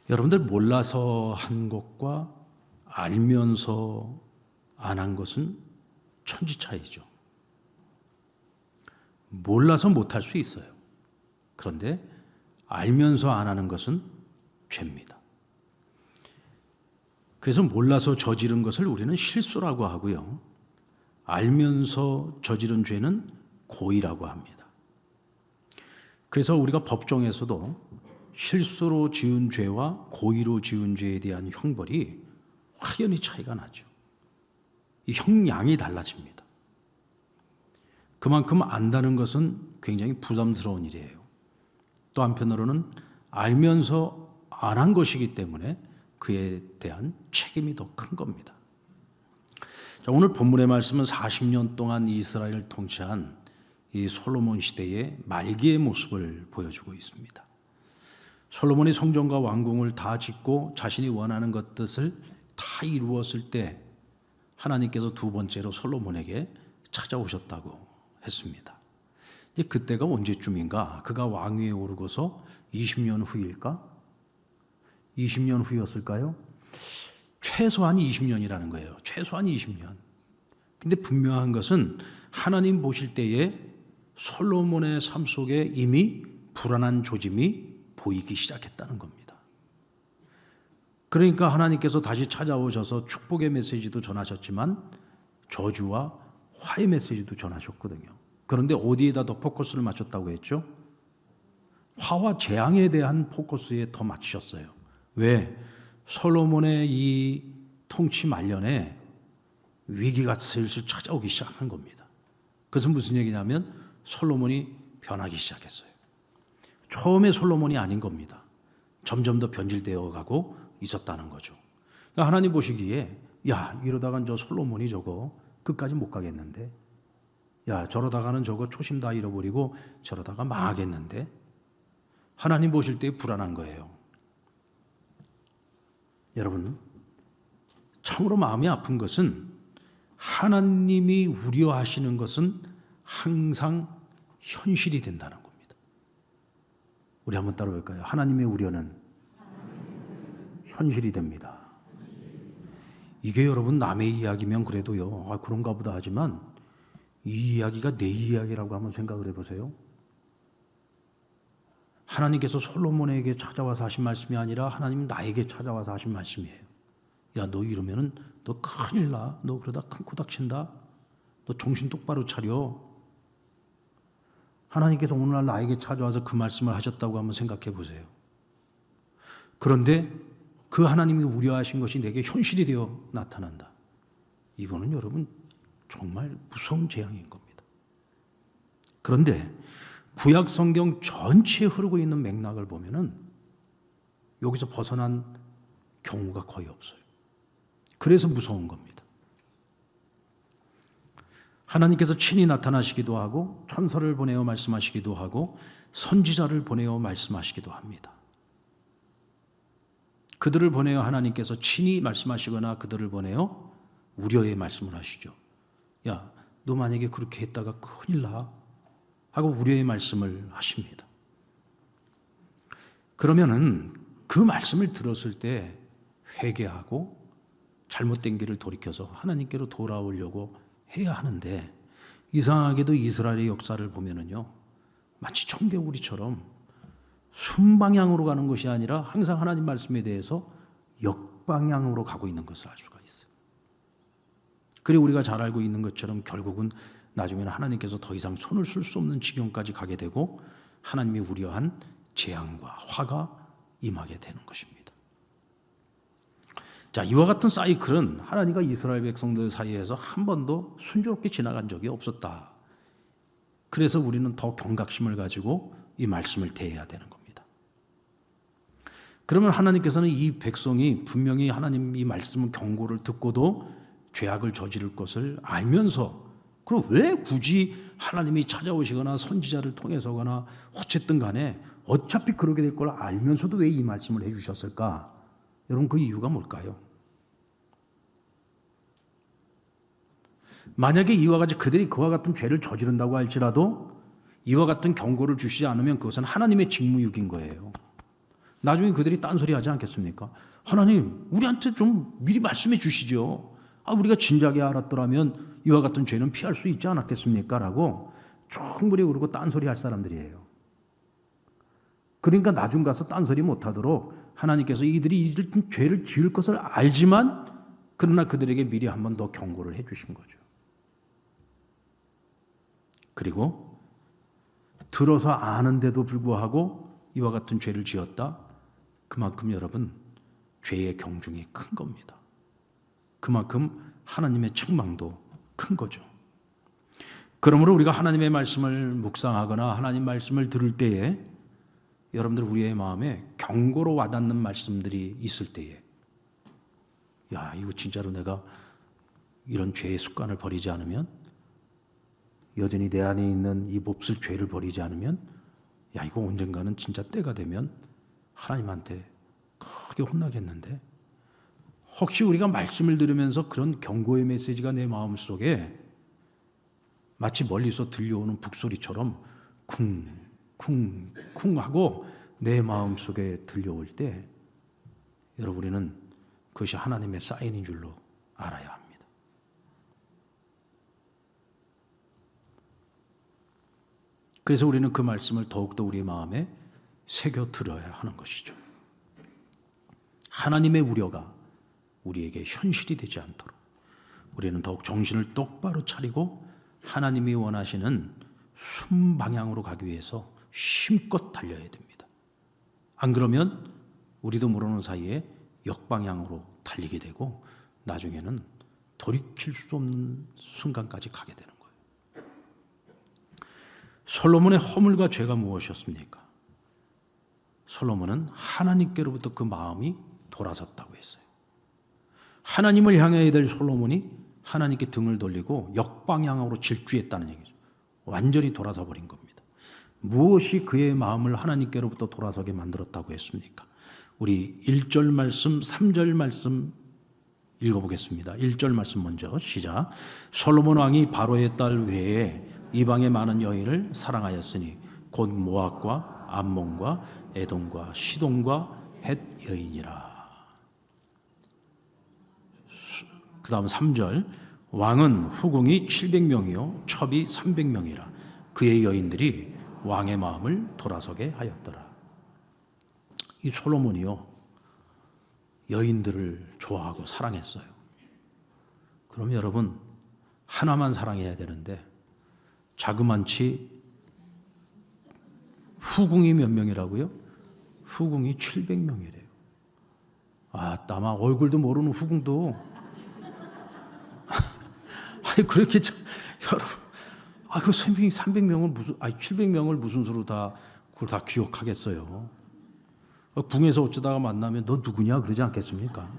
여러분들 몰라서 한 것과 알면서 안 한 것은 천지 차이죠. 몰라서 못할 수 있어요. 그런데 알면서 안 하는 것은 죄입니다. 그래서 몰라서 저지른 것을 우리는 실수라고 하고요. 알면서 저지른 죄는 고의라고 합니다. 그래서 우리가 법정에서도 실수로 지은 죄와 고의로 지은 죄에 대한 형벌이 확연히 차이가 나죠. 이 형량이 달라집니다. 그만큼 안다는 것은 굉장히 부담스러운 일이에요. 또 한편으로는 알면서 안 한 것이기 때문에 그에 대한 책임이 더 큰 겁니다. 자, 오늘 본문의 말씀은 40년 동안 이스라엘을 통치한 이 솔로몬 시대의 말기의 모습을 보여주고 있습니다. 솔로몬이 성전과 왕궁을 다 짓고 자신이 원하는 것들을 다 이루었을 때 하나님께서 두 번째로 솔로몬에게 찾아오셨다고 했습니다. 그때가 언제쯤인가? 그가 왕위에 오르고서 20년 후일까? 20년 후였을까요? 최소한 20년이라는 거예요. 최소한 20년. 근데 분명한 것은 하나님 보실 때에 솔로몬의 삶 속에 이미 불안한 조짐이 보이기 시작했다는 겁니다. 그러니까 하나님께서 다시 찾아오셔서 축복의 메시지도 전하셨지만 저주와 화의 메시지도 전하셨거든요. 그런데 어디에다 더 포커스를 맞췄다고 했죠? 화와 재앙에 대한 포커스에 더 맞추셨어요. 왜? 솔로몬의 이 통치 말년에 위기가 슬슬 찾아오기 시작한 겁니다. 그것은 무슨 얘기냐면 솔로몬이 변하기 시작했어요. 처음에 솔로몬이 아닌 겁니다. 점점 더 변질되어 가고 있었다는 거죠. 그러니까 하나님 보시기에 야, 이러다간 저 솔로몬이 저거 끝까지 못 가겠는데, 야, 저러다가는 저거 초심 다 잃어버리고 저러다가 망하겠는데, 하나님 보실 때 불안한 거예요. 여러분, 참으로 마음이 아픈 것은 하나님이 우려하시는 것은 항상 현실이 된다는 겁니다. 우리 한번 따라 볼까요? 하나님의 우려는 현실이 됩니다. 이게 여러분 남의 이야기면 그래도요, 그런가 보다 하지만 이 이야기가 내 이야기라고 한번 생각을 해보세요. 하나님께서 솔로몬에게 찾아와서 하신 말씀이 아니라 하나님 나에게 찾아와서 하신 말씀이에요. 야, 너 이러면은 너 큰일 나. 너 그러다 큰 코 다친다. 너 정신 똑바로 차려. 하나님께서 오늘날 나에게 찾아와서 그 말씀을 하셨다고 한번 생각해 보세요. 그런데 그 하나님이 우려하신 것이 내게 현실이 되어 나타난다. 이거는 여러분 정말 무서운 재앙인 겁니다. 그런데 구약 성경 전체에 흐르고 있는 맥락을 보면은 여기서 벗어난 경우가 거의 없어요. 그래서 무서운 겁니다. 하나님께서 친히 나타나시기도 하고 천사를 보내어 말씀하시기도 하고 선지자를 보내어 말씀하시기도 합니다. 그들을 보내어 하나님께서 친히 말씀하시거나 그들을 보내어 우려의 말씀을 하시죠. 야, 너 만약에 그렇게 했다가 큰일 나 하고 우려의 말씀을 하십니다. 그러면은 그 말씀을 들었을 때 회개하고 잘못된 길을 돌이켜서 하나님께로 돌아오려고 해야 하는데, 이상하게도 이스라엘의 역사를 보면은요, 마치 청개구리처럼 순방향으로 가는 것이 아니라 항상 하나님 말씀에 대해서 역방향으로 가고 있는 것을 알 수가 있어요. 그리고 우리가 잘 알고 있는 것처럼 결국은 나중에는 하나님께서 더 이상 손을 쓸 수 없는 지경까지 가게 되고 하나님이 우려한 재앙과 화가 임하게 되는 것입니다. 자, 이와 같은 사이클은 하나님과 이스라엘 백성들 사이에서 한 번도 순조롭게 지나간 적이 없었다. 그래서 우리는 더 경각심을 가지고 이 말씀을 대해야 되는 겁니다. 그러면 하나님께서는 이 백성이 분명히 하나님 이 말씀 경고를 듣고도 죄악을 저지를 것을 알면서, 그럼 왜 굳이 하나님이 찾아오시거나 선지자를 통해서거나 어쨌든 간에 어차피 그러게 될 걸 알면서도 왜 이 말씀을 해주셨을까? 여러분, 그 이유가 뭘까요? 만약에 이와 같이 그들이 그와 같은 죄를 저지른다고 할지라도 이와 같은 경고를 주시지 않으면 그것은 하나님의 직무유기인 거예요. 나중에 그들이 딴소리 하지 않겠습니까? 하나님, 우리한테 좀 미리 말씀해 주시죠. 우리가 진작에 알았더라면 이와 같은 죄는 피할 수 있지 않았겠습니까? 라고 충분히 그러고 딴소리 할 사람들이에요. 그러니까 나중 가서 딴소리 못하도록 하나님께서 이들이 이 죄를 지을 것을 알지만 그러나 그들에게 미리 한 번 더 경고를 해 주신 거죠. 그리고 들어서 아는데도 불구하고 이와 같은 죄를 지었다. 그만큼 여러분 죄의 경중이 큰 겁니다. 그만큼 하나님의 책망도 큰 거죠. 그러므로 우리가 하나님의 말씀을 묵상하거나 하나님 말씀을 들을 때에 여러분들 우리의 마음에 경고로 와닿는 말씀들이 있을 때에 야, 이거 진짜로 내가 이런 죄의 습관을 버리지 않으면, 여전히 내 안에 있는 이 몹쓸 죄를 버리지 않으면, 야, 이거 언젠가는 진짜 때가 되면 하나님한테 크게 혼나겠는데, 혹시 우리가 말씀을 들으면서 그런 경고의 메시지가 내 마음속에 마치 멀리서 들려오는 북소리처럼 쿵쿵쿵 하고 내 마음속에 들려올 때 여러분 우리는 그것이 하나님의 사인인 줄로 알아야 합니다. 그래서 우리는 그 말씀을 더욱더 우리 마음에 새겨 들어야 하는 것이죠. 하나님의 우려가 우리에게 현실이 되지 않도록 우리는 더욱 정신을 똑바로 차리고 하나님이 원하시는 순방향으로 가기 위해서 힘껏 달려야 됩니다. 안 그러면 우리도 모르는 사이에 역방향으로 달리게 되고 나중에는 돌이킬 수 없는 순간까지 가게 되는 거예요. 솔로몬의 허물과 죄가 무엇이었습니까? 솔로몬은 하나님께로부터 그 마음이 돌아섰다고 했어요. 하나님을 향해야 될 솔로몬이 하나님께 등을 돌리고 역방향으로 질주했다는 얘기죠. 완전히 돌아서 버린 겁니다. 무엇이 그의 마음을 하나님께로부터 돌아서게 만들었다고 했습니까? 우리 1절 말씀, 3절 말씀 읽어보겠습니다. 1절 말씀 먼저 시작. 솔로몬 왕이 바로의 딸 외에 이방의 많은 여인을 사랑하였으니 곧 모압과 암몬과 에돔과 시돈과 헷 여인이라. 그 다음 3절. 왕은 후궁이 700명이요 첩이 300명이라. 그의 여인들이 왕의 마음을 돌아서게 하였더라. 이 솔로몬이요 여인들을 좋아하고 사랑했어요. 그럼 여러분 하나만 사랑해야 되는데 자그만치 후궁이 몇 명이라고요? 후궁이 700명이래요. 아마 얼굴도 모르는 후궁도 아니 그렇게 여러분 그 300명을 무슨 700명을 무슨 수로 그걸 다 기억하겠어요. 궁에서 어쩌다가 만나면 너 누구냐 그러지 않겠습니까?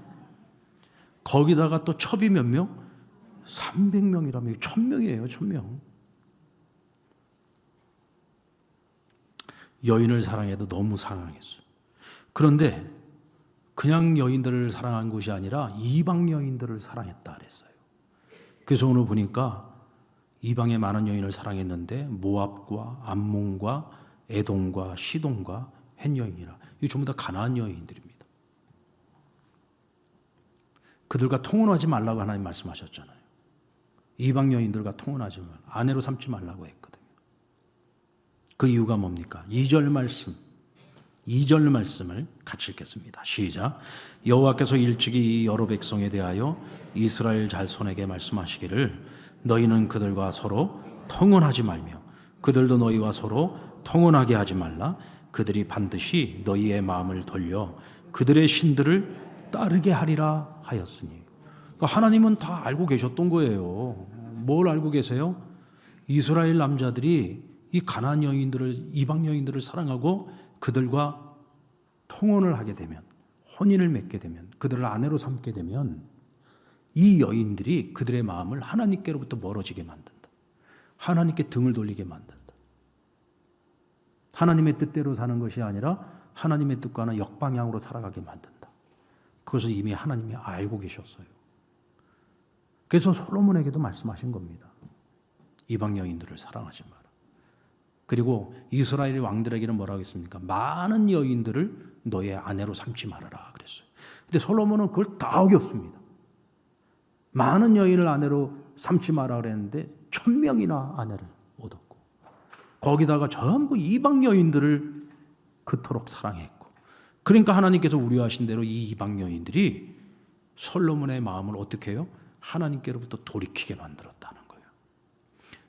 거기다가 또 첩이 몇 명? 300명이라면 1000명이에요. 1000명. 여인을 사랑해도 너무 사랑했어요. 그런데 그냥 여인들을 사랑한 것이 아니라 이방 여인들을 사랑했다 그랬어요. 그래서 오늘 보니까 이방의 많은 여인을 사랑했는데 모압과 암몬과 에돔과 시돈과 헷 여인이라. 이 전부 다 가나안 여인들입니다. 그들과 통혼하지 말라고 하나님 말씀하셨잖아요. 이방 여인들과 통혼하지 말라. 아내로 삼지 말라고 했거든요. 그 이유가 뭡니까? 2절 말씀을 같이 읽겠습니다. 시작. 여호와께서 일찍이 이 여러 백성에 대하여 이스라엘 자손에게 말씀하시기를 너희는 그들과 서로 통혼하지 말며 그들도 너희와 서로 통혼하게 하지 말라. 그들이 반드시 너희의 마음을 돌려 그들의 신들을 따르게 하리라 하였으니. 그러니까 하나님은 다 알고 계셨던 거예요. 뭘 알고 계세요? 이스라엘 남자들이 이 가나안 여인들을, 이방 여인들을 사랑하고 그들과 통혼을 하게 되면, 혼인을 맺게 되면, 그들을 아내로 삼게 되면 이 여인들이 그들의 마음을 하나님께로부터 멀어지게 만든다. 하나님께 등을 돌리게 만든다. 하나님의 뜻대로 사는 것이 아니라 하나님의 뜻과는 역방향으로 살아가게 만든다. 그것을 이미 하나님이 알고 계셨어요. 그래서 솔로몬에게도 말씀하신 겁니다. 이방 여인들을 사랑하지 마라. 그리고 이스라엘의 왕들에게는 뭐라고 했습니까? 많은 여인들을 너의 아내로 삼지 말아라 그랬어요. 근데 솔로몬은 그걸 다 어겼습니다. 많은 여인을 아내로 삼지 마라 그랬는데 1000명이나 아내를 얻었고, 거기다가 전부 이방 여인들을 그토록 사랑했고, 그러니까 하나님께서 우려하신 대로 이 이방 여인들이 솔로몬의 마음을 어떻게 해요? 하나님께로부터 돌이키게 만들었다는 거예요.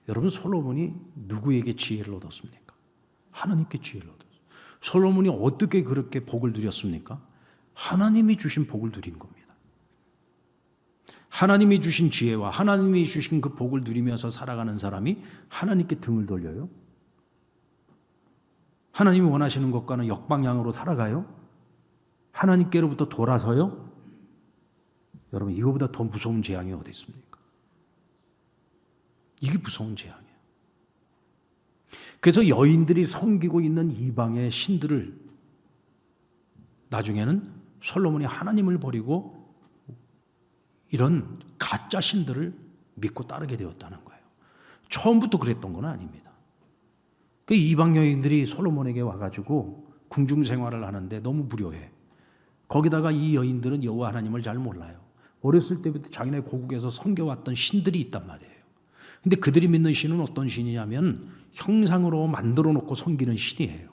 여러분, 솔로몬이 누구에게 지혜를 얻었습니까? 하나님께 지혜를 얻었어요. 솔로몬이 어떻게 그렇게 복을 누렸습니까? 하나님이 주신 복을 누린 겁니다. 하나님이 주신 지혜와 하나님이 주신 그 복을 누리면서 살아가는 사람이 하나님께 등을 돌려요? 하나님이 원하시는 것과는 역방향으로 살아가요? 하나님께로부터 돌아서요? 여러분, 이거보다 더 무서운 재앙이 어디 있습니까? 이게 무서운 재앙이에요. 그래서 여인들이 섬기고 있는 이방의 신들을 나중에는 솔로몬이 하나님을 버리고 이런 가짜 신들을 믿고 따르게 되었다는 거예요. 처음부터 그랬던 건 아닙니다. 그 이방 여인들이 솔로몬에게 와가지고 궁중 생활을 하는데 너무 무료해. 거기다가 이 여인들은 여호와 하나님을 잘 몰라요. 어렸을 때부터 자기네 고국에서 섬겨왔던 신들이 있단 말이에요. 근데 그들이 믿는 신은 어떤 신이냐면 형상으로 만들어 놓고 섬기는 신이에요.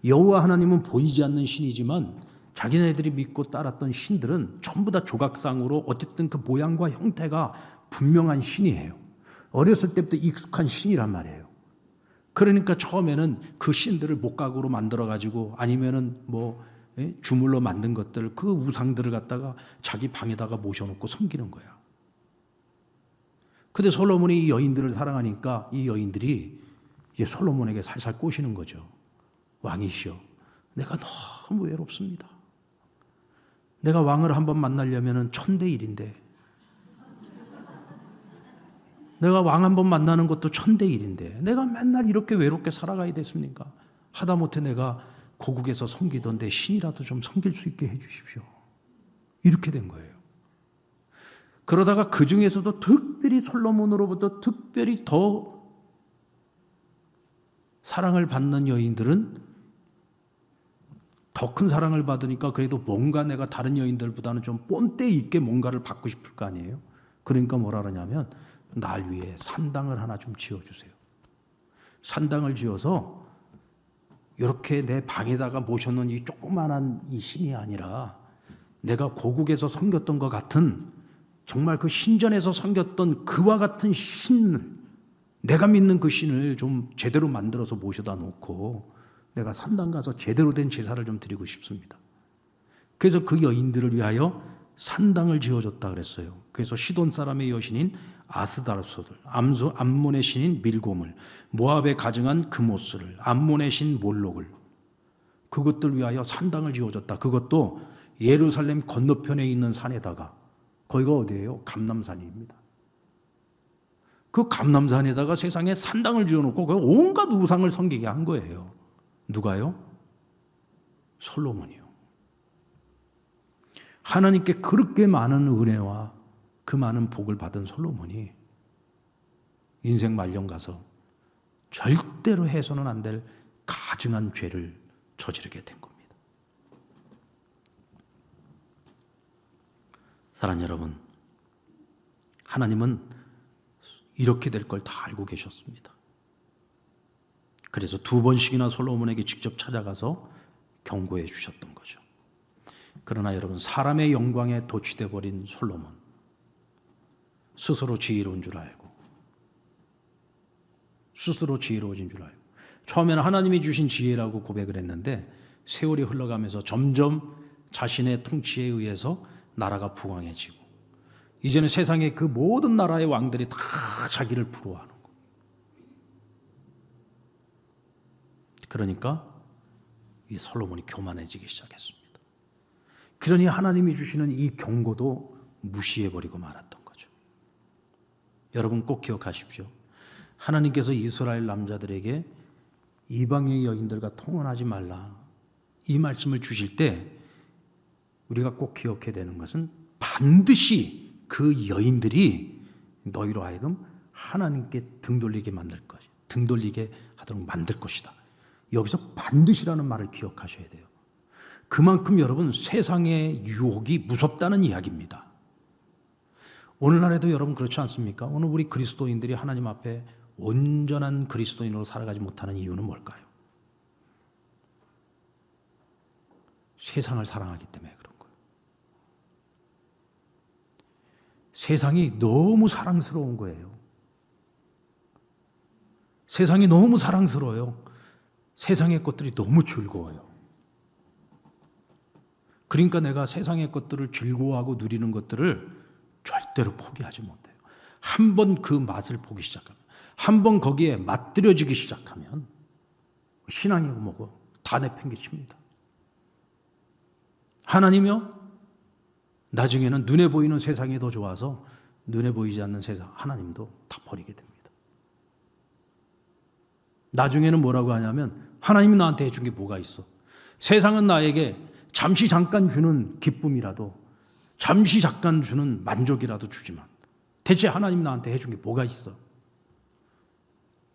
여호와 하나님은 보이지 않는 신이지만 자기네들이 믿고 따랐던 신들은 전부 다 조각상으로 어쨌든 그 모양과 형태가 분명한 신이에요. 어렸을 때부터 익숙한 신이란 말이에요. 그러니까 처음에는 그 신들을 목각으로 만들어가지고 아니면은 주물로 만든 것들, 그 우상들을 갖다가 자기 방에다가 모셔놓고 섬기는 거야. 근데 솔로몬이 이 여인들을 사랑하니까 이 여인들이 이제 솔로몬에게 살살 꼬시는 거죠. 왕이시여, 내가 너무 외롭습니다. 내가 왕을 한번 만나려면 1000대1인데 내가 왕 한번 만나는 것도 1000대1인데 내가 맨날 이렇게 외롭게 살아가야 됐습니까? 하다못해 내가 고국에서 섬기던데 신이라도 좀 섬길 수 있게 해 주십시오. 이렇게 된 거예요. 그러다가 그 중에서도 특별히 솔로몬으로부터 특별히 더 사랑을 받는 여인들은 더 큰 사랑을 받으니까 그래도 뭔가 내가 다른 여인들보다는 좀 본때 있게 뭔가를 받고 싶을 거 아니에요. 그러니까 뭐라 그러냐면 날 위해 산당을 하나 좀 지어주세요. 산당을 지어서 이렇게 내 방에다가 모셔놓은 이 조그만한 이 신이 아니라 내가 고국에서 섬겼던 것 같은 정말 그 신전에서 섬겼던 그와 같은 신을, 내가 믿는 그 신을 좀 제대로 만들어서 모셔다 놓고 내가 산당 가서 제대로 된 제사를 좀 드리고 싶습니다. 그래서 그 여인들을 위하여 산당을 지어줬다 그랬어요. 그래서 시돈 사람의 여신인 아스다로스를, 암몬의 신인 밀곰을, 모압에 가증한 그모스를, 암몬의 신 몰록을, 그것들 위하여 산당을 지어줬다. 그것도 예루살렘 건너편에 있는 산에다가, 거기가 어디예요? 감람산입니다. 그 감람산에다가 세상에 산당을 지어놓고 온갖 우상을 섬기게 한 거예요. 누가요? 솔로몬이요. 하나님께 그렇게 많은 은혜와 그 많은 복을 받은 솔로몬이 인생 말년 가서 절대로 해서는 안 될 가증한 죄를 저지르게 된 겁니다. 사랑하는 여러분, 하나님은 이렇게 될 걸 다 알고 계셨습니다. 그래서 2번씩이나 솔로몬에게 직접 찾아가서 경고해 주셨던 거죠. 그러나 여러분, 사람의 영광에 도취돼 버린 솔로몬, 스스로 지혜로운 줄 알고, 스스로 지혜로워진 줄 알고, 처음에는 하나님이 주신 지혜라고 고백을 했는데 세월이 흘러가면서 점점 자신의 통치에 의해서 나라가 부강해지고, 이제는 세상의 그 모든 나라의 왕들이 다 자기를 부러워하는 거예요. 그러니까 이 솔로몬이 교만해지기 시작했습니다. 그러니 하나님이 주시는 이 경고도 무시해버리고 말았던 거죠. 여러분 꼭 기억하십시오. 하나님께서 이스라엘 남자들에게 이방의 여인들과 통혼하지 말라, 이 말씀을 주실 때 우리가 꼭 기억해야 되는 것은 반드시 그 여인들이 너희로 하여금 하나님께 등 돌리게 만들 것이, 등 돌리게 하도록 만들 것이다. 여기서 반드시라는 말을 기억하셔야 돼요. 그만큼 여러분 세상의 유혹이 무섭다는 이야기입니다. 오늘날에도 여러분 그렇지 않습니까? 오늘 우리 그리스도인들이 하나님 앞에 온전한 그리스도인으로 살아가지 못하는 이유는 뭘까요? 세상을 사랑하기 때문에 그런 거예요. 세상이 너무 사랑스러운 거예요. 세상이 너무 사랑스러워요. 세상의 것들이 너무 즐거워요. 그러니까 내가 세상의 것들을 즐거워하고 누리는 것들을 절대로 포기하지 못해요. 한 번 그 맛을 보기 시작하면, 한 번 거기에 맛들여지기 시작하면 신앙이고 뭐고 다 내팽개칩니다. 하나님이요, 나중에는 눈에 보이는 세상이 더 좋아서 눈에 보이지 않는 세상 하나님도 다 버리게 됩니다. 나중에는 뭐라고 하냐면 하나님이 나한테 해준 게 뭐가 있어? 세상은 나에게 잠시 잠깐 주는 기쁨이라도, 잠시 잠깐 주는 만족이라도 주지만 대체 하나님이 나한테 해준 게 뭐가 있어?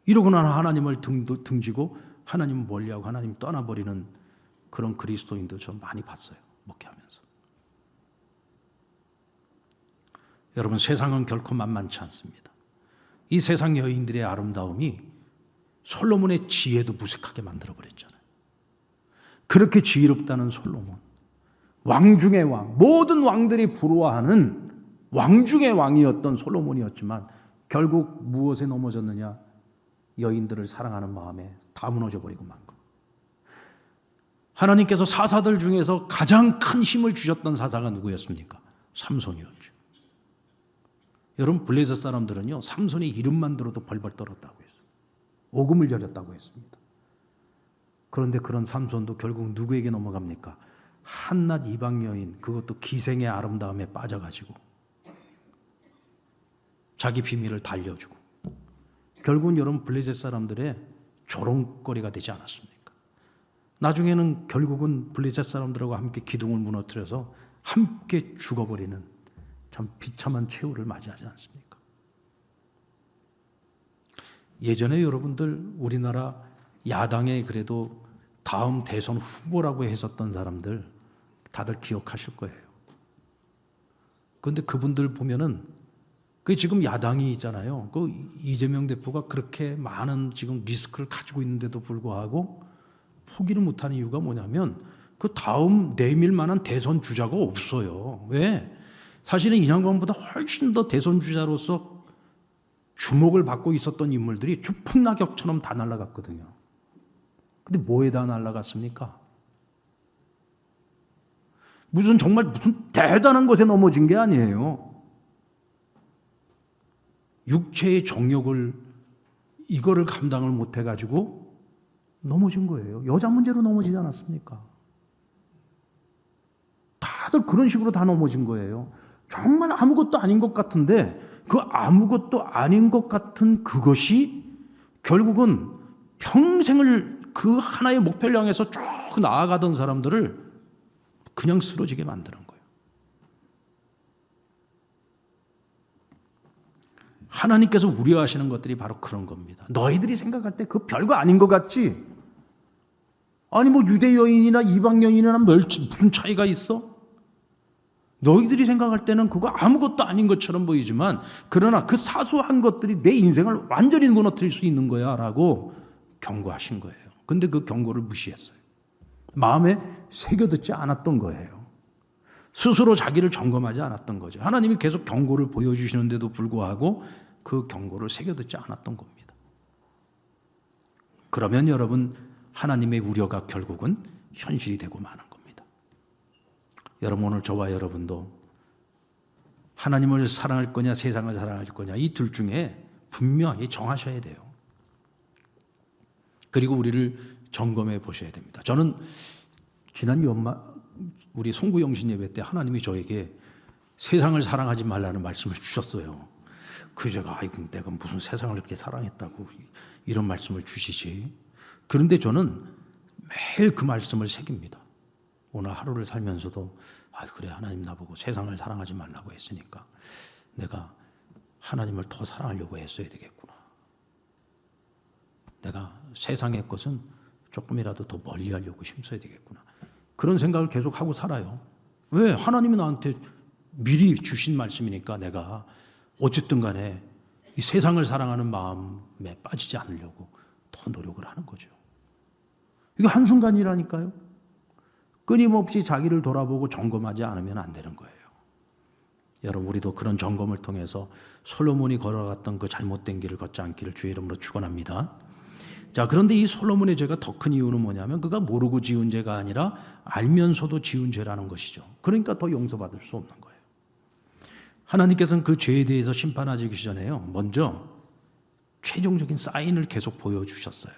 이러고 나서 하나님을 등지고 하나님을 멀리하고 하나님 떠나버리는 그런 그리스도인도 저 많이 봤어요. 목회하면서. 여러분, 세상은 결코 만만치 않습니다. 이 세상 여인들의 아름다움이 솔로몬의 지혜도 무색하게 만들어버렸잖아요. 그렇게 지혜롭다는 솔로몬, 왕 중의 왕, 모든 왕들이 부러워하는 왕 중의 왕이었던 솔로몬이었지만 결국 무엇에 넘어졌느냐? 여인들을 사랑하는 마음에 다 무너져 버리고 만 거. 하나님께서 사사들 중에서 가장 큰 힘을 주셨던 사사가 누구였습니까? 삼손이었죠. 여러분, 블레셋 사람들은요, 삼손의 이름만 들어도 벌벌 떨었다고 했어요. 오금을 저렸다고 했습니다. 그런데 그런 삼손도 결국 누구에게 넘어갑니까? 한낱 이방 여인, 그것도 기생의 아름다움에 빠져가지고 자기 비밀을 달려주고 결국은 여러분 블레셋 사람들의 조롱거리가 되지 않았습니까? 나중에는 결국은 블레셋 사람들하고 함께 기둥을 무너뜨려서 함께 죽어버리는 참 비참한 최후를 맞이하지 않습니까? 예전에 여러분들 우리나라 야당에 그래도 다음 대선 후보라고 했었던 사람들 다들 기억하실 거예요. 그런데 그분들 보면은 그 지금 야당이 있잖아요. 그 이재명 대표가 그렇게 많은 지금 리스크를 가지고 있는데도 불구하고 포기를 못하는 이유가 뭐냐면 그 다음 내밀 만한 대선 주자가 없어요. 왜? 사실은 이 양반보다 훨씬 더 대선 주자로서 주목을 받고 있었던 인물들이 주풍낙엽처럼 다 날아갔거든요. 근데 뭐에 다 날아갔습니까? 무슨 대단한 것에 넘어진 게 아니에요. 육체의 정욕을 이거를 감당을 못 해가지고 넘어진 거예요. 여자 문제로 넘어지지 않았습니까? 다들 그런 식으로 다 넘어진 거예요. 정말 아무것도 아닌 것 같은데 그 아무것도 아닌 것 같은 그것이 결국은 평생을 그 하나의 목표를 향해서 쭉 나아가던 사람들을 그냥 쓰러지게 만드는 거예요. 하나님께서 우려하시는 것들이 바로 그런 겁니다. 너희들이 생각할 때 그 별거 아닌 것 같지? 아니 뭐 유대 여인이나 이방 여인이나 무슨 차이가 있어? 너희들이 생각할 때는 그거 아무것도 아닌 것처럼 보이지만 그러나 그 사소한 것들이 내 인생을 완전히 무너뜨릴 수 있는 거야 라고 경고하신 거예요. 근데 그 경고를 무시했어요. 마음에 새겨듣지 않았던 거예요. 스스로 자기를 점검하지 않았던 거죠. 하나님이 계속 경고를 보여주시는데도 불구하고 그 경고를 새겨듣지 않았던 겁니다. 그러면 여러분, 하나님의 우려가 결국은 현실이 되고 마는 겁니다. 여러분, 오늘 저와 여러분도 하나님을 사랑할 거냐 세상을 사랑할 거냐 이 둘 중에 분명히 정하셔야 돼요. 그리고 우리를 점검해 보셔야 됩니다. 저는 지난 연말 우리 송구영신 예배 때 하나님이 저에게 세상을 사랑하지 말라는 말씀을 주셨어요. 그 제가 아이고 내가 무슨 세상을 이렇게 사랑했다고 이런 말씀을 주시지. 그런데 저는 매일 그 말씀을 새깁니다. 오늘 하루를 살면서도 그래 하나님 나보고 세상을 사랑하지 말라고 했으니까 내가 하나님을 더 사랑하려고 했어야 되겠구나. 내가 세상의 것은 조금이라도 더 멀리 하려고 힘써야 되겠구나. 그런 생각을 계속 하고 살아요. 왜? 하나님이 나한테 미리 주신 말씀이니까 내가 어쨌든 간에 이 세상을 사랑하는 마음에 빠지지 않으려고 더 노력을 하는 거죠. 이게 한순간이라니까요. 끊임없이 자기를 돌아보고 점검하지 않으면 안 되는 거예요. 여러분, 우리도 그런 점검을 통해서 솔로몬이 걸어갔던 그 잘못된 길을 걷지 않기를 주의 이름으로 축원합니다. 자, 그런데 이 솔로몬의 죄가 더 큰 이유는 뭐냐면 그가 모르고 지은 죄가 아니라 알면서도 지은 죄라는 것이죠. 그러니까 더 용서받을 수 없는 거예요. 하나님께서는 그 죄에 대해서 심판하시기 전에요, 먼저 최종적인 사인을 계속 보여주셨어요.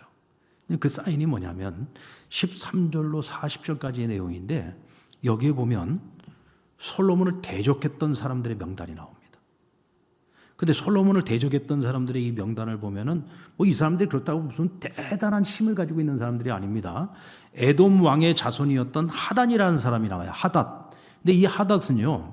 그 사인이 뭐냐면 13절로 40절까지의 내용인데, 여기에 보면 솔로몬을 대적했던 사람들의 명단이 나옵니다. 근데 솔로몬을 대적했던 사람들의 이 명단을 보면은 이 사람들이 그렇다고 무슨 대단한 힘을 가지고 있는 사람들이 아닙니다. 에돔 왕의 자손이었던 하단이라는 사람이 나와요. 하닷. 근데 이 하닷은요,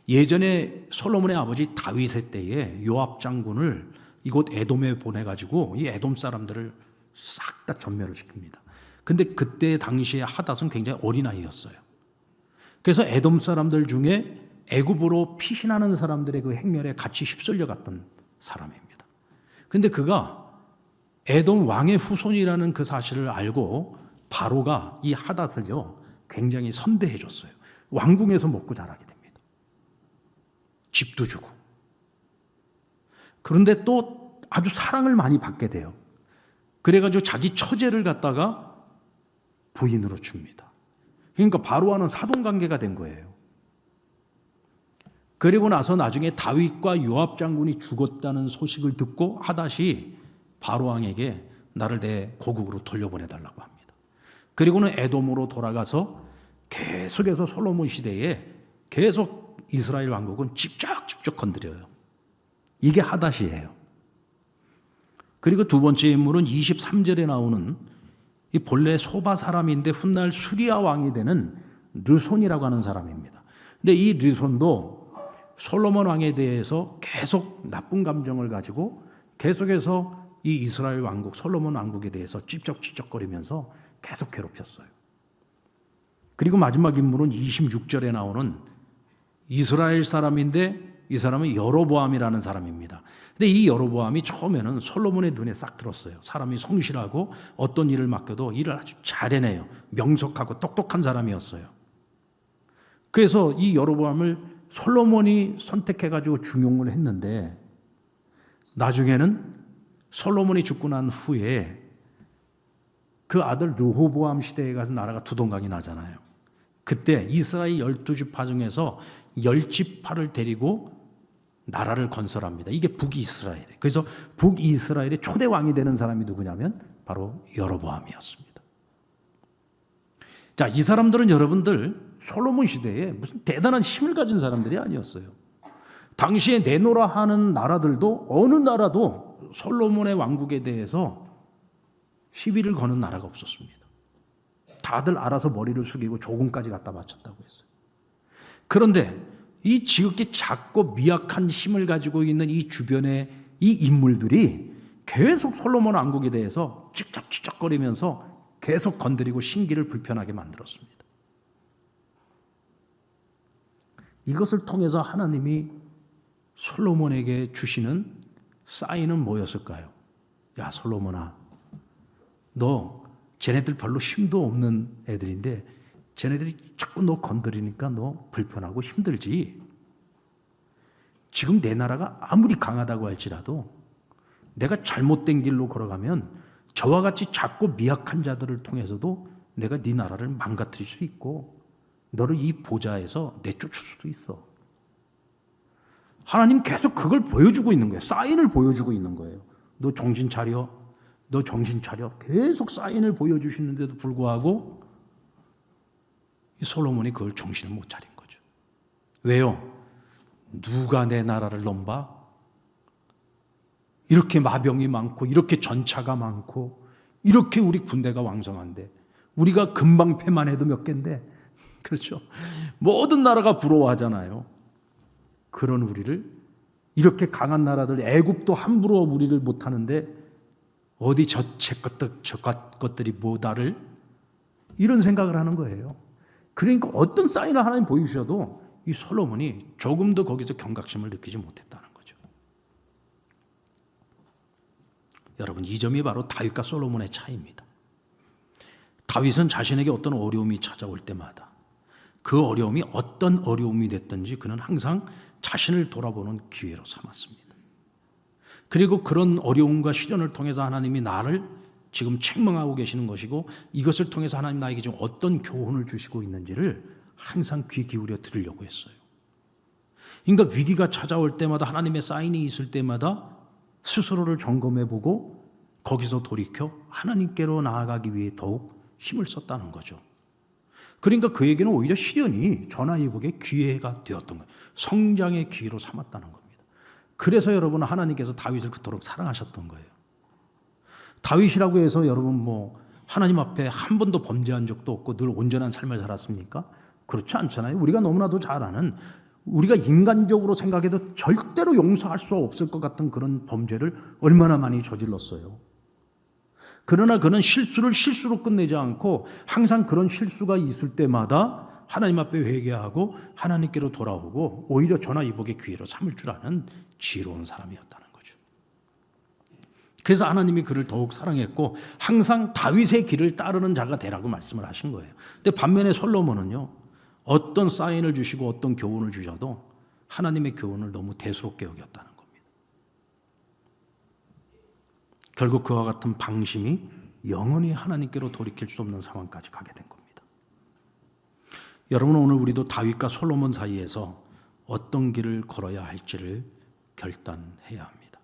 예전에 솔로몬의 아버지 다윗의 때에 요압 장군을 이곳 에돔에 보내가지고 이 에돔 사람들을 싹 다 전멸을 시킵니다. 근데 그때 당시에 하닷은 굉장히 어린아이였어요. 그래서 에돔 사람들 중에 애굽으로 피신하는 사람들의 그 행렬에 같이 휩쓸려 갔던 사람입니다. 근데 그가 에돔 왕의 후손이라는 그 사실을 알고 바로가 이 하닷을요 굉장히 선대해 줬어요. 왕궁에서 먹고 자라게 됩니다. 집도 주고. 그런데 또 아주 사랑을 많이 받게 돼요. 그래가지고 자기 처제를 갖다가 부인으로 줍니다. 그러니까 바로와는 사돈관계가 된 거예요. 그리고 나서 나중에 다윗과 요압 장군이 죽었다는 소식을 듣고 하닷이 바로 왕에게 나를 내 고국으로 돌려보내달라고 합니다. 그리고는 에돔으로 돌아가서 계속해서 솔로몬 시대에 계속 이스라엘 왕국은 집적집적 건드려요. 이게 하닷이에요. 그리고 두 번째 인물은 23절에 나오는 이 본래 소바 사람인데 훗날 수리아 왕이 되는 르손이라고 하는 사람입니다. 근데 이 르손도 솔로몬 왕에 대해서 계속 나쁜 감정을 가지고 계속해서 이 이스라엘 왕국, 솔로몬 왕국에 대해서 찝쩍찝쩍거리면서 계속 괴롭혔어요. 그리고 마지막 인물은 26절에 나오는 이스라엘 사람인데 이 사람은 여로보암이라는 사람입니다. 근데 이 여로보암이 처음에는 솔로몬의 눈에 싹 들었어요. 사람이 성실하고 어떤 일을 맡겨도 일을 아주 잘 해내요. 명석하고 똑똑한 사람이었어요. 그래서 이 여로보암을 솔로몬이 선택해가지고 중용을 했는데, 나중에는 솔로몬이 죽고 난 후에 그 아들 르호보암 시대에 가서 나라가 두동강이 나잖아요. 그때 이스라엘 12지파 중에서 10지파를 데리고 나라를 건설합니다. 이게 북이스라엘이에요. 그래서 북이스라엘의 초대 왕이 되는 사람이 누구냐면 바로 여로보암이었습니다. 자, 이 사람들은 여러분들 솔로몬 시대에 무슨 대단한 힘을 가진 사람들이 아니었어요. 당시에 내노라 하는 나라들도 어느 나라도 솔로몬의 왕국에 대해서 시비를 거는 나라가 없었습니다. 다들 알아서 머리를 숙이고 조공까지 갖다 바쳤다고 했어요. 그런데 이 지극히 작고 미약한 힘을 가지고 있는 이 주변의 이 인물들이 계속 솔로몬 왕국에 대해서 찝쩍찝쩍거리면서 계속 건드리고 신기를 불편하게 만들었습니다. 이것을 통해서 하나님이 솔로몬에게 주시는 사인은 뭐였을까요? 야, 솔로몬아, 너 쟤네들 별로 힘도 없는 애들인데 쟤네들이 자꾸 너 건드리니까 너 불편하고 힘들지. 지금 내 나라가 아무리 강하다고 할지라도 내가 잘못된 길로 걸어가면 저와 같이 작고 미약한 자들을 통해서도 내가 네 나라를 망가뜨릴 수 있고 너를 이 보좌에서 내쫓을 수도 있어. 하나님 계속 그걸 보여주고 있는 거예요. 사인을 보여주고 있는 거예요. 너 정신 차려. 너 정신 차려. 계속 사인을 보여주시는데도 불구하고 이 솔로몬이 그걸 정신을 못 차린 거죠. 왜요? 누가 내 나라를 넘봐? 이렇게 마병이 많고 이렇게 전차가 많고 이렇게 우리 군대가 왕성한데 우리가 금방 패만 해도 몇 개인데, 그렇죠? 모든 나라가 부러워하잖아요. 그런 우리를, 이렇게 강한 나라들, 애굽도 함부로 우리를 못하는데 어디 저 것들이 뭐 나를, 이런 생각을 하는 거예요. 그러니까 어떤 사인을 하나님 보여주셔도 이 솔로몬이 조금도 거기서 경각심을 느끼지 못했다는 거죠. 여러분, 이 점이 바로 다윗과 솔로몬의 차이입니다. 다윗은 자신에게 어떤 어려움이 찾아올 때마다 그 어려움이 어떤 어려움이 됐든지 그는 항상 자신을 돌아보는 기회로 삼았습니다. 그리고 그런 어려움과 시련을 통해서 하나님이 나를 지금 책망하고 계시는 것이고 이것을 통해서 하나님 나에게 지금 어떤 교훈을 주시고 있는지를 항상 귀 기울여 들으려고 했어요. 그러니까 위기가 찾아올 때마다 하나님의 사인이 있을 때마다 스스로를 점검해보고 거기서 돌이켜 하나님께로 나아가기 위해 더욱 힘을 썼다는 거죠. 그러니까 그에게는 오히려 시련이 전화위복의 기회가 되었던 거예요. 성장의 기회로 삼았다는 겁니다. 그래서 여러분 하나님께서 다윗을 그토록 사랑하셨던 거예요. 다윗이라고 해서 여러분 하나님 앞에 한 번도 범죄한 적도 없고 늘 온전한 삶을 살았습니까? 그렇지 않잖아요. 우리가 너무나도 잘 아는, 우리가 인간적으로 생각해도 절대로 용서할 수 없을 것 같은 그런 범죄를 얼마나 많이 저질렀어요. 그러나 그는 실수를 실수로 끝내지 않고 항상 그런 실수가 있을 때마다 하나님 앞에 회개하고 하나님께로 돌아오고 오히려 전화위복의 기회로 삼을 줄 아는 지혜로운 사람이었다는 거죠. 그래서 하나님이 그를 더욱 사랑했고 항상 다윗의 길을 따르는 자가 되라고 말씀을 하신 거예요. 근데 반면에 솔로몬은요, 어떤 사인을 주시고 어떤 교훈을 주셔도 하나님의 교훈을 너무 대수롭게 여겼다는 겁니다. 결국 그와 같은 방심이 영원히 하나님께로 돌이킬 수 없는 상황까지 가게 된 겁니다. 여러분, 오늘 우리도 다윗과 솔로몬 사이에서 어떤 길을 걸어야 할지를 결단해야 합니다.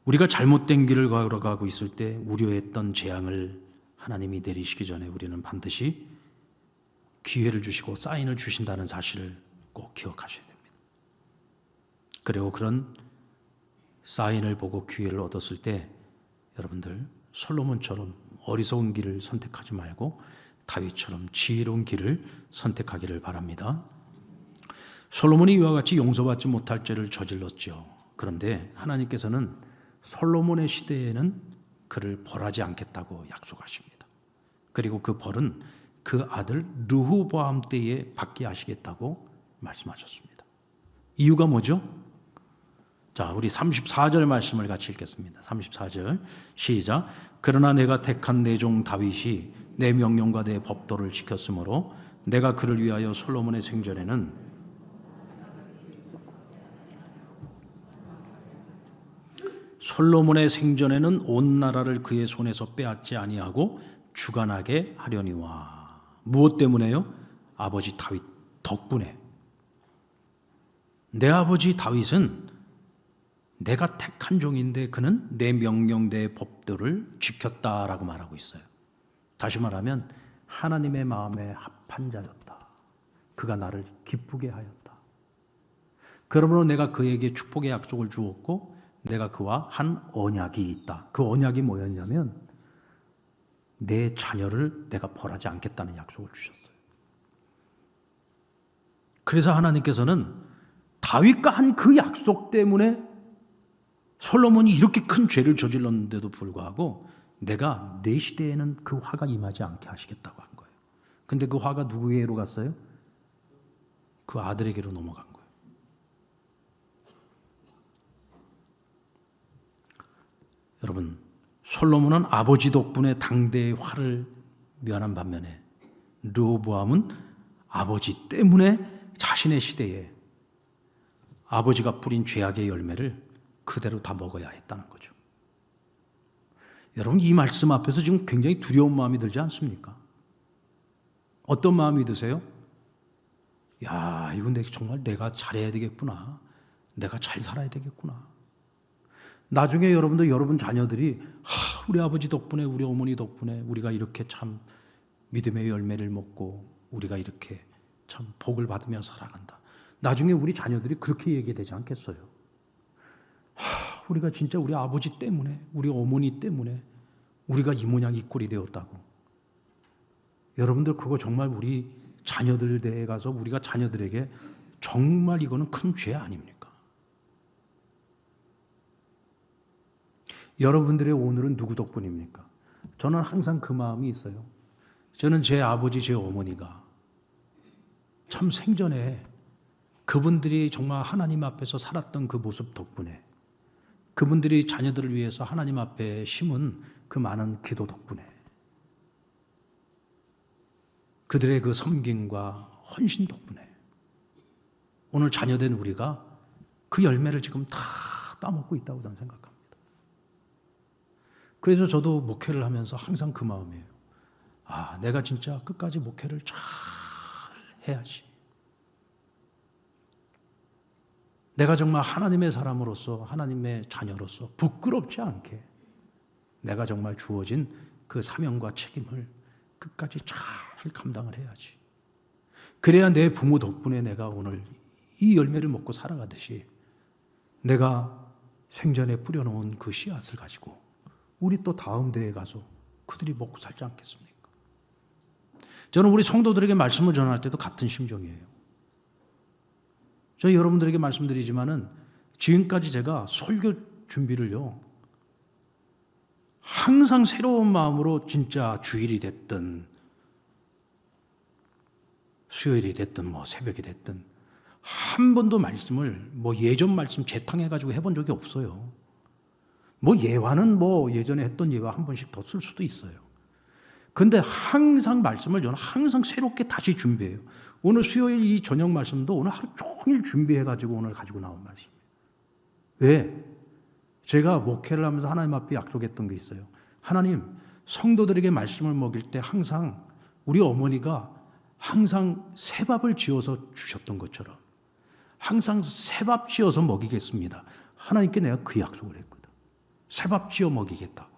우리가 잘못된 길을 걸어가고 있을 때 우려했던 재앙을 하나님이 내리시기 전에 우리는 반드시 기회를 주시고 사인을 주신다는 사실을 꼭 기억하셔야 됩니다. 그리고 그런 사인을 보고 기회를 얻었을 때 여러분들 솔로몬처럼 어리석은 길을 선택하지 말고 다윗처럼 지혜로운 길을 선택하기를 바랍니다. 솔로몬이 이와 같이 용서받지 못할 죄를 저질렀죠. 그런데 하나님께서는 솔로몬의 시대에는 그를 벌하지 않겠다고 약속하십니다. 그리고 그 벌은 그 아들 르호보암 때에 받게 하시겠다고 말씀하셨습니다. 이유가 뭐죠? 자, 우리 34절 말씀을 같이 읽겠습니다. 34절 시작. 그러나 내가 택한 내 종 다윗이 내 명령과 내 법도를 지켰으므로 내가 그를 위하여 솔로몬의 생전에는 온 나라를 그의 손에서 빼앗지 아니하고 주관하게 하려니와. 무엇 때문에요? 아버지 다윗 덕분에. 내 아버지 다윗은 내가 택한 종인데 그는 내 명령 내 법도를 지켰다라고 말하고 있어요. 다시 말하면 하나님의 마음에 합한 자였다. 그가 나를 기쁘게 하였다. 그러므로 내가 그에게 축복의 약속을 주었고 내가 그와 한 언약이 있다. 그 언약이 뭐였냐면 내 자녀를 내가 벌하지 않겠다는 약속을 주셨어요. 그래서 하나님께서는 다윗과 한 그 약속 때문에 솔로몬이 이렇게 큰 죄를 저질렀는데도 불구하고 내가 내 시대에는 그 화가 임하지 않게 하시겠다고 한 거예요. 근데 그 화가 누구에게로 갔어요? 그 아들에게로 넘어간 거예요. 여러분, 솔로몬은 아버지 덕분에 당대의 화를 면한 반면에 르호보암은 아버지 때문에 자신의 시대에 아버지가 뿌린 죄악의 열매를 그대로 다 먹어야 했다는 거죠. 여러분, 이 말씀 앞에서 지금 굉장히 두려운 마음이 들지 않습니까? 어떤 마음이 드세요? 야, 이건 정말 내가 잘해야 되겠구나. 내가 잘 살아야 되겠구나. 나중에 여러분 자녀들이 우리 아버지 덕분에, 우리 어머니 덕분에 우리가 이렇게 참 믿음의 열매를 먹고 우리가 이렇게 참 복을 받으며 살아간다. 나중에 우리 자녀들이 그렇게 얘기되지 않겠어요? 우리가 진짜 우리 아버지 때문에, 우리 어머니 때문에 우리가 이 모양 이 꼴이 되었다고. 여러분들 그거 정말 우리 자녀들 대에 가서 우리가 자녀들에게 정말 이거는 큰 죄 아닙니까? 여러분들의 오늘은 누구 덕분입니까? 저는 항상 그 마음이 있어요. 저는 제 아버지, 제 어머니가 참 생전에 그분들이 정말 하나님 앞에서 살았던 그 모습 덕분에, 그분들이 자녀들을 위해서 하나님 앞에 심은 그 많은 기도 덕분에, 그들의 그 섬김과 헌신 덕분에 오늘 자녀된 우리가 그 열매를 지금 다 따먹고 있다고 저는 생각합니다. 그래서 저도 목회를 하면서 항상 그 마음이에요. 아, 내가 진짜 끝까지 목회를 잘 해야지. 내가 정말 하나님의 사람으로서, 하나님의 자녀로서 부끄럽지 않게 내가 정말 주어진 그 사명과 책임을 끝까지 잘 감당을 해야지. 그래야 내 부모 덕분에 내가 오늘 이 열매를 먹고 살아가듯이 내가 생전에 뿌려놓은 그 씨앗을 가지고 우리 또 다음 대에 가서 그들이 먹고 살지 않겠습니까? 저는 우리 성도들에게 말씀을 전할 때도 같은 심정이에요. 저 여러분들에게 말씀드리지만은 지금까지 제가 설교 준비를요, 항상 새로운 마음으로 진짜 주일이 됐든 수요일이 됐든 새벽이 됐든 한 번도 말씀을 예전 말씀 재탕해가지고 해본 적이 없어요. 예화는 예전에 했던 예화 한 번씩 더 쓸 수도 있어요. 근데 항상 말씀을 저는 항상 새롭게 다시 준비해요. 오늘 수요일 이 저녁 말씀도 오늘 하루 종일 준비해가지고 오늘 가지고 나온 말씀이에요. 왜? 제가 목회를 하면서 하나님 앞에 약속했던 게 있어요. 하나님, 성도들에게 말씀을 먹일 때 항상 우리 어머니가 항상 새밥을 지어서 주셨던 것처럼 항상 새밥 지어서 먹이겠습니다. 하나님께 내가 그 약속을 했거든. 새밥 지어 먹이겠다고.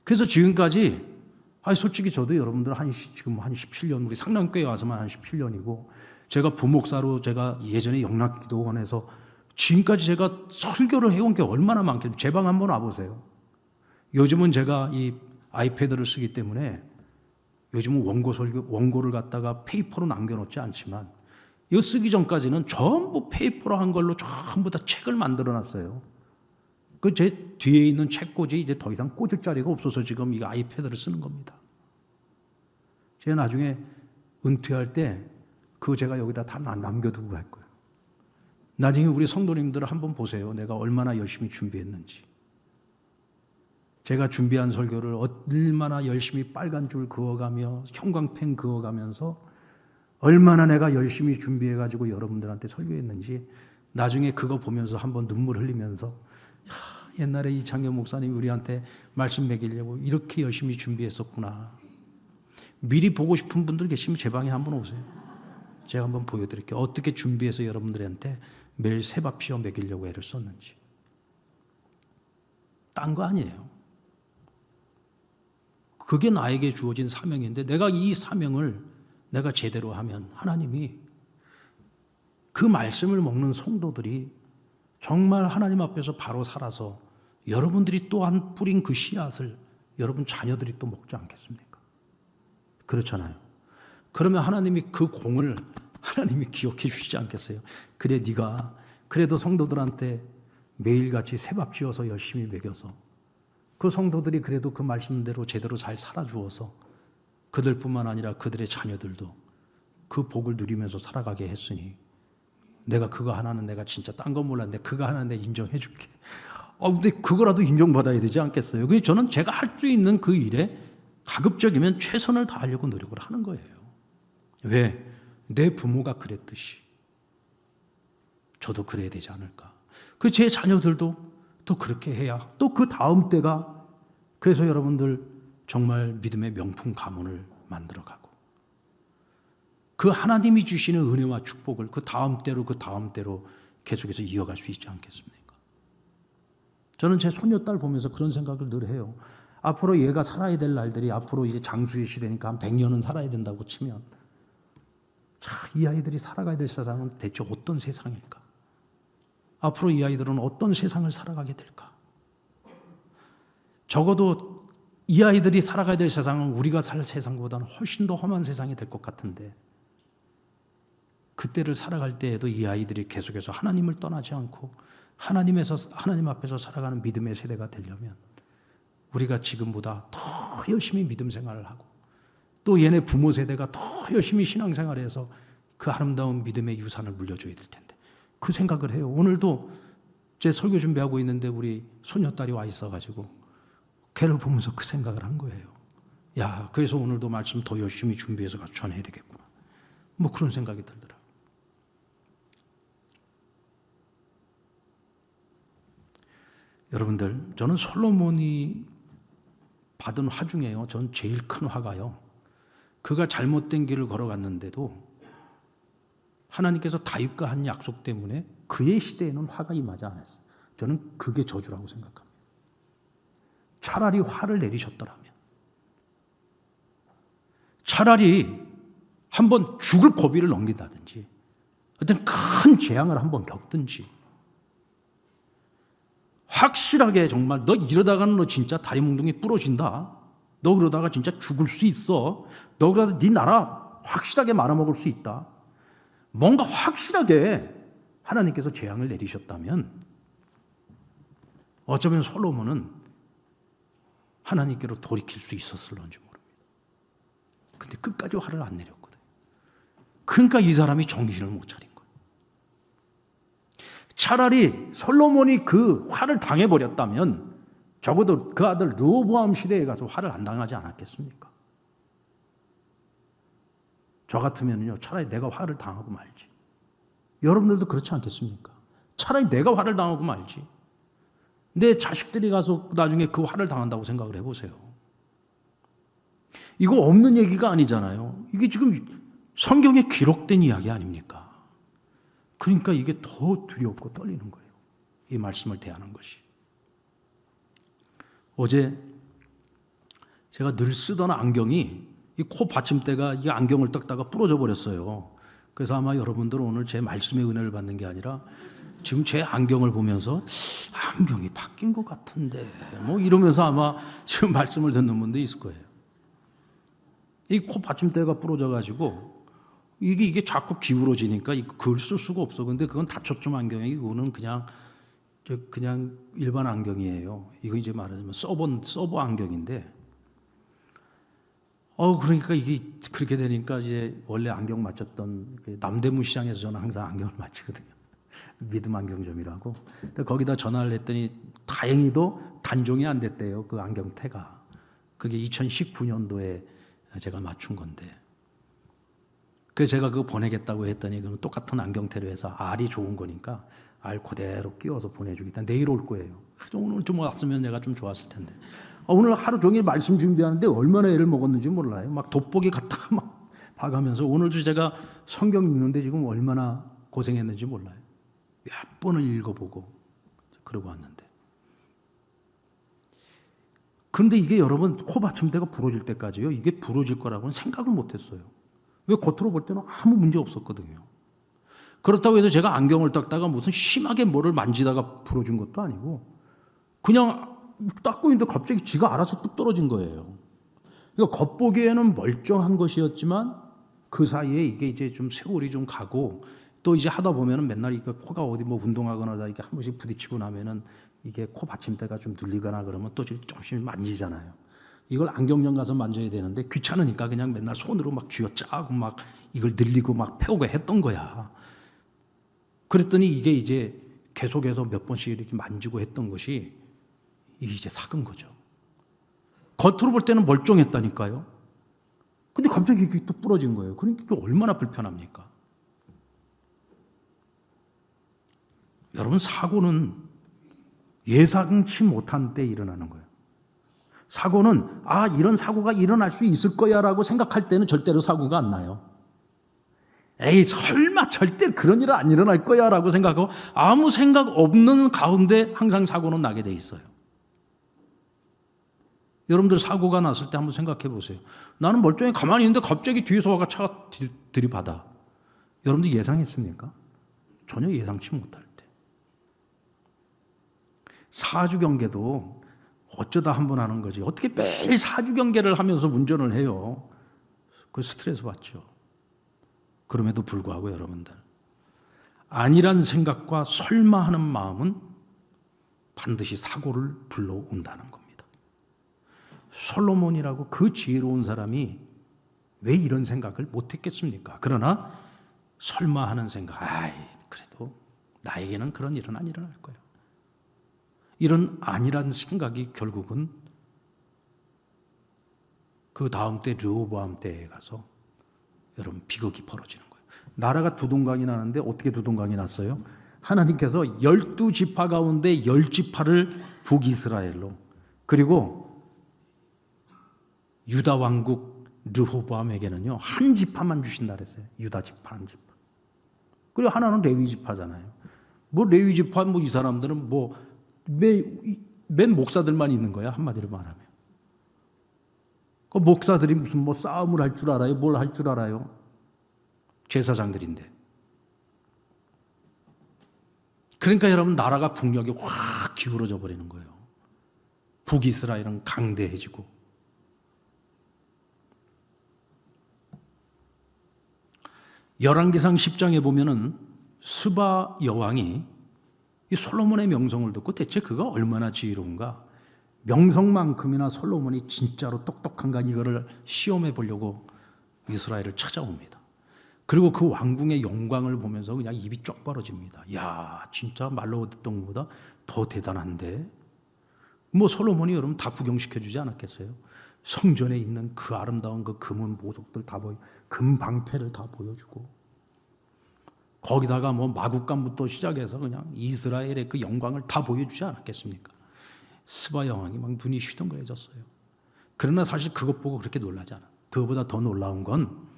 그래서 지금까지 솔직히 저도 여러분들 지금 한 17년, 우리 상남교회 와서만 한 17년이고, 제가 부목사로 제가 예전에 영락기도원에서 지금까지 제가 설교를 해온 게 얼마나 많겠어요. 제 방 한번 와보세요. 요즘은 제가 이 아이패드를 쓰기 때문에 요즘은 원고를 갖다가 페이퍼로 남겨놓지 않지만, 이거 쓰기 전까지는 전부 페이퍼로 한 걸로 전부 다 책을 만들어 놨어요. 그 제 뒤에 있는 책꽂이 이제 더 이상 꽂을 자리가 없어서 지금 이 아이패드를 쓰는 겁니다. 제가 나중에 은퇴할 때 그거 제가 여기다 다 남겨두고 갈 거예요. 나중에 우리 성도님들 한번 보세요. 내가 얼마나 열심히 준비했는지. 제가 준비한 설교를 얼마나 열심히 빨간 줄 그어가며 형광펜 그어가면서 얼마나 내가 열심히 준비해가지고 여러분들한테 설교했는지 나중에 그거 보면서 한번 눈물 흘리면서 옛날에 이 장현 목사님이 우리한테 말씀 먹이려고 이렇게 열심히 준비했었구나. 미리 보고 싶은 분들 계시면 제 방에 한번 오세요. 제가 한번 보여드릴게요. 어떻게 준비해서 여러분들한테 매일 새밥 씌워 먹이려고 애를 썼는지. 딴 거 아니에요. 그게 나에게 주어진 사명인데 내가 이 사명을 내가 제대로 하면 하나님이 그 말씀을 먹는 성도들이 정말 하나님 앞에서 바로 살아서 여러분들이 또한 뿌린 그 씨앗을 여러분 자녀들이 또 먹지 않겠습니까? 그렇잖아요. 그러면 하나님이 그 공을 하나님이 기억해 주시지 않겠어요? 그래 네가 그래도 성도들한테 매일같이 새밥 지어서 열심히 먹여서 그 성도들이 그래도 그 말씀대로 제대로 잘 살아주어서 그들뿐만 아니라 그들의 자녀들도 그 복을 누리면서 살아가게 했으니 내가 그거 하나는 내가 진짜 딴 건 몰랐는데 그거 하나는 내가 인정해 줄게. 근데 그거라도 인정받아야 되지 않겠어요? 그래서 저는 제가 할 수 있는 그 일에 가급적이면 최선을 다하려고 노력을 하는 거예요. 왜? 내 부모가 그랬듯이 저도 그래야 되지 않을까. 제 자녀들도 또 그렇게 해야 또 그 다음 때가 그래서 여러분들 정말 믿음의 명품 가문을 만들어가고 그 하나님이 주시는 은혜와 축복을 그 다음 때로 계속해서 이어갈 수 있지 않겠습니까? 저는 제 손녀딸 보면서 그런 생각을 늘 해요. 앞으로 얘가 살아야 될 날들이 앞으로 이제 장수의 시대니까 한 100년은 살아야 된다고 치면 이 아이들이 살아가야 될 세상은 대체 어떤 세상일까? 앞으로 이 아이들은 어떤 세상을 살아가게 될까? 적어도 이 아이들이 살아가야 될 세상은 우리가 살 세상보다는 훨씬 더 험한 세상이 될 것 같은데 그때를 살아갈 때에도 이 아이들이 계속해서 하나님을 떠나지 않고 하나님 앞에서 살아가는 믿음의 세대가 되려면 우리가 지금보다 더 열심히 믿음 생활을 하고 또 얘네 부모 세대가 더 열심히 신앙생활해서 그 아름다운 믿음의 유산을 물려줘야 될 텐데 그 생각을 해요. 오늘도 제 설교 준비하고 있는데 우리 손녀딸이 와 있어가지고 걔를 보면서 그 생각을 한 거예요. 야, 그래서 오늘도 말씀 더 열심히 준비해서 가서 전해야 되겠구나. 뭐 그런 생각이 들더라고요. 여러분들, 저는 솔로몬이 받은 화 중에요. 전 제일 큰 화가요. 그가 잘못된 길을 걸어갔는데도 하나님께서 다윗과 한 약속 때문에 그의 시대에는 화가 임하지 않았어요. 저는 그게 저주라고 생각합니다. 차라리 화를 내리셨더라면, 차라리 한번 죽을 고비를 넘긴다든지 어떤 큰 재앙을 한번 겪든지 확실하게 정말 너 이러다가는 너 진짜 다리 몽둥이 부러진다. 너 그러다가 진짜 죽을 수 있어. 너 그러다 네 나라 확실하게 말아먹을 수 있다. 뭔가 확실하게 하나님께서 재앙을 내리셨다면 어쩌면 솔로몬은 하나님께로 돌이킬 수 있었을런지 모릅니다. 근데 끝까지 화를 안 내렸거든요. 그러니까 이 사람이 정신을 못 차린 거예요. 차라리 솔로몬이 그 화를 당해버렸다면 적어도 그 아들 르호보암 시대에 가서 화를 안 당하지 않았겠습니까? 저 같으면요, 차라리 내가 화를 당하고 말지. 여러분들도 그렇지 않겠습니까? 차라리 내가 화를 당하고 말지. 내 자식들이 가서 나중에 그 화를 당한다고 생각을 해보세요. 이거 없는 얘기가 아니잖아요. 이게 지금 성경에 기록된 이야기 아닙니까? 그러니까 이게 더 두렵고 떨리는 거예요. 이 말씀을 대하는 것이. 어제 제가 늘 쓰던 안경이 이 코 받침대가 이 안경을 닦다가 부러져 버렸어요. 그래서 아마 여러분들은 오늘 제 말씀의 은혜를 받는 게 아니라 지금 제 안경을 보면서 안경이 바뀐 것 같은데 뭐 이러면서 아마 지금 말씀을 듣는 분도 있을 거예요. 이 코 받침대가 부러져 가지고 이게 자꾸 기울어지니까 그걸 쓸 수가 없어. 근데 그건 다초점 안경이 그거는 그냥 일반 안경이에요. 이거 이제 말하자면 서버 안경인데. 그러니까 이게 그렇게 되니까 이제 원래 안경 맞췄던 남대문 시장에서 저는 항상 안경을 맞추거든요. 믿음 안경점이라고. 근데 거기다 전화를 했더니 다행히도 단종이 안 됐대요. 그 안경테가. 그게 2019년도에 제가 맞춘 건데. 그래서 제가 그거 보내겠다고 했더니 그럼 똑같은 안경테로 해서 알이 좋은 거니까 알 그대로 끼워서 보내주겠다. 내일 올 거예요. 오늘 좀 왔으면 내가 좀 좋았을 텐데. 오늘 하루 종일 말씀 준비하는데 얼마나 애를 먹었는지 몰라요. 막 돋보기 갖다가 막 봐가면서 오늘도 제가 성경 읽는데 지금 얼마나 고생했는지 몰라요. 몇 번을 읽어보고 그러고 왔는데. 그런데 이게 여러분 코 받침대가 부러질 때까지요. 이게 부러질 거라고는 생각을 못했어요. 왜 겉으로 볼 때는 아무 문제 없었거든요. 그렇다고 해서 제가 안경을 닦다가 무슨 심하게 뭐를 만지다가 부러진 것도 아니고 그냥 닦고 있는데 갑자기 지가 알아서 뚝 떨어진 거예요. 그러니까 겉보기에는 멀쩡한 것이었지만 그 사이에 이게 이제 좀 세월이 좀 가고 또 이제 하다 보면은 맨날 이게 코가 어디 뭐 운동하거나 이렇게 한 번씩 부딪히고 나면은 이게 코 받침대가 좀 눌리거나 그러면 또 조금씩 만지잖아요. 이걸 안경점 가서 만져야 되는데 귀찮으니까 그냥 맨날 손으로 막 쥐어짜고 막 이걸 늘리고 막 펴고 했던 거야. 그랬더니 이게 이제 계속해서 몇 번씩 이렇게 만지고 했던 것이 이게 이제 삭은 거죠. 겉으로 볼 때는 멀쩡했다니까요. 근데 갑자기 이게 또 부러진 거예요. 그러니까 이게 얼마나 불편합니까? 여러분, 사고는 예상치 못한 때 일어나는 거예요. 사고는 이런 사고가 일어날 수 있을 거야 라고 생각할 때는 절대로 사고가 안 나요. 에이, 설마 절대 그런 일은 안 일어날 거야 라고 생각하고 아무 생각 없는 가운데 항상 사고는 나게 돼 있어요. 여러분들 사고가 났을 때 한번 생각해 보세요. 나는 멀쩡히 가만히 있는데 갑자기 뒤에서 와가 차가 들이받아. 여러분들 예상했습니까? 전혀 예상치 못할 때. 사주경계도 어쩌다 한번 하는 거지. 어떻게 매일 사주경계를 하면서 운전을 해요. 그 스트레스 받죠. 그럼에도 불구하고 여러분들, 아니란 생각과 설마 하는 마음은 반드시 사고를 불러온다는 겁니다. 솔로몬이라고 그 지혜로운 사람이 왜 이런 생각을 못했겠습니까? 그러나 설마 하는 생각, 그래도 나에게는 그런 일은 안 일어날 거야. 이런 아니란 생각이 결국은 그 다음 때 르호보암 때에 가서 여러분 비극이 벌어지는 거예요. 나라가 두동강이 나는데 어떻게 두동강이 났어요? 하나님께서 12지파 가운데 10지파를 북이스라엘로, 그리고 유다 왕국 르호보암에게는요 한 지파만 주신다 그랬어요. 유다 지파 한 지파. 그리고 하나는 레위 지파잖아요. 뭐 레위 지파 이 사람들은 맨 목사들만 있는 거야, 한마디로 말하면. 그 목사들이 무슨 싸움을 할 줄 알아요? 뭘 할 줄 알아요? 제사장들인데. 그러니까 여러분 나라가 국력이 확 기울어져 버리는 거예요. 북이스라엘은 강대해지고. 열왕기상 10장에 보면은 스바 여왕이 이 솔로몬의 명성을 듣고 대체 그가 얼마나 지혜로운가, 명성만큼이나 솔로몬이 진짜로 똑똑한가, 이거를 시험해 보려고 이스라엘을 찾아옵니다. 그리고 그 왕궁의 영광을 보면서 그냥 입이 쫙 벌어집니다. 야, 진짜 말로 듣던 것보다 더 대단한데. 솔로몬이 여러분 다 구경시켜주지 않았겠어요? 성전에 있는 그 아름다운 그 금은 보석들 다 금방패를 다 보여주고, 거기다가 마국간부터 시작해서 그냥 이스라엘의 그 영광을 다 보여주지 않았겠습니까? 스바 여왕이 막 눈이 휘둥그레졌어요. 그러나 사실 그것 보고 그렇게 놀라지 않아. 그거보다 더 놀라운 건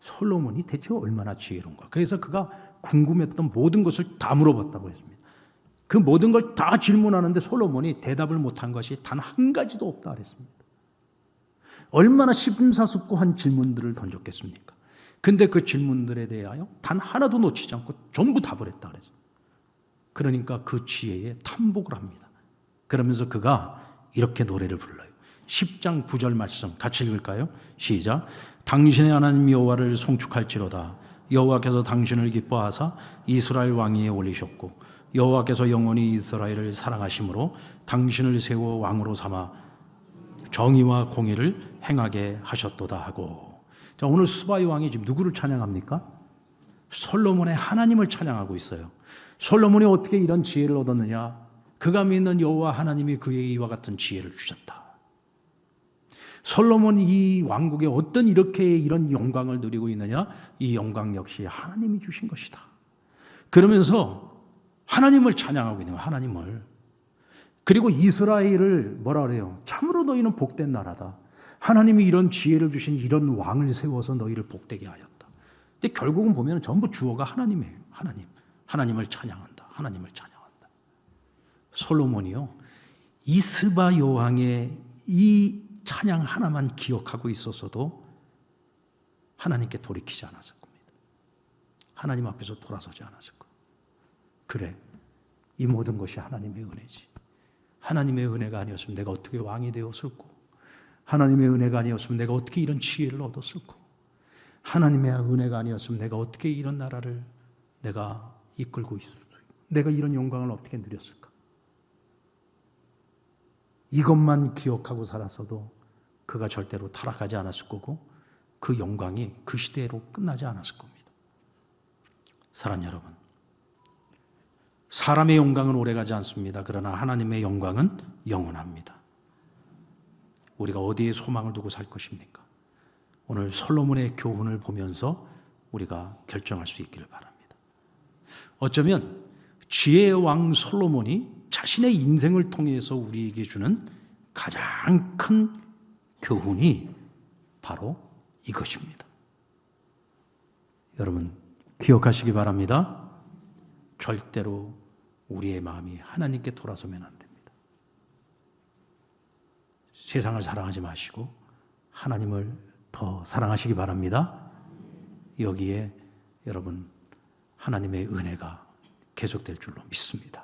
솔로몬이 대체 얼마나 지혜로운가. 그래서 그가 궁금했던 모든 것을 다 물어봤다고 했습니다. 그 모든 걸 다 질문하는데 솔로몬이 대답을 못한 것이 단 한 가지도 없다 그랬습니다. 얼마나 심사숙고한 질문들을 던졌겠습니까? 근데 그 질문들에 대하여 단 하나도 놓치지 않고 전부 답을 했다 그래서. 그러니까 그 지혜에 탐복을 합니다. 그러면서 그가 이렇게 노래를 불러요. 10장 9절 말씀 같이 읽을까요? 시작. 당신의 하나님 여호와를 송축할지로다. 여호와께서 당신을 기뻐하사 이스라엘 왕위에 올리셨고 여호와께서 영원히 이스라엘을 사랑하심으로 당신을 세워 왕으로 삼아 정의와 공의를 행하게 하셨도다 하고. 자, 오늘 스바이 왕이 지금 누구를 찬양합니까? 솔로몬의 하나님을 찬양하고 있어요. 솔로몬이 어떻게 이런 지혜를 얻었느냐? 그가 믿는 여호와 하나님이 그에게 이와 같은 지혜를 주셨다. 솔로몬이 이 왕국에 어떤 이런 영광을 누리고 있느냐? 이 영광 역시 하나님이 주신 것이다. 그러면서 하나님을 찬양하고 있는 거예요. 하나님을. 그리고 이스라엘을 뭐라 그래요? 참으로 너희는 복된 나라다. 하나님이 이런 지혜를 주신 이런 왕을 세워서 너희를 복되게 하였다. 근데 결국은 보면 전부 주어가 하나님이에요. 하나님을 찬양한다. 하나님을 찬양한다. 솔로몬이요, 이 스바 여왕의 이 찬양 하나만 기억하고 있었어도 하나님께 돌이키지 않았을 겁니다. 하나님 앞에서 돌아서지 않았을 거예요. 그래, 이 모든 것이 하나님의 은혜지. 하나님의 은혜가 아니었으면 내가 어떻게 왕이 되었을까? 하나님의 은혜가 아니었으면 내가 어떻게 이런 지혜를 얻었을까? 하나님의 은혜가 아니었으면 내가 어떻게 이런 나라를 내가 이끌고 있을까? 내가 이런 영광을 어떻게 누렸을까? 이것만 기억하고 살았어도 그가 절대로 타락하지 않았을 거고 그 영광이 그 시대로 끝나지 않았을 겁니다. 사랑하는 여러분, 사람의 영광은 오래가지 않습니다. 그러나 하나님의 영광은 영원합니다. 우리가 어디에 소망을 두고 살 것입니까? 오늘 솔로몬의 교훈을 보면서 우리가 결정할 수 있기를 바랍니다. 어쩌면 지혜의 왕 솔로몬이 자신의 인생을 통해서 우리에게 주는 가장 큰 교훈이 바로 이것입니다. 여러분 기억하시기 바랍니다. 절대로 우리의 마음이 하나님께 돌아서면 안 됩니다. 세상을 사랑하지 마시고 하나님을 더 사랑하시기 바랍니다. 여기에 여러분 하나님의 은혜가 계속될 줄로 믿습니다.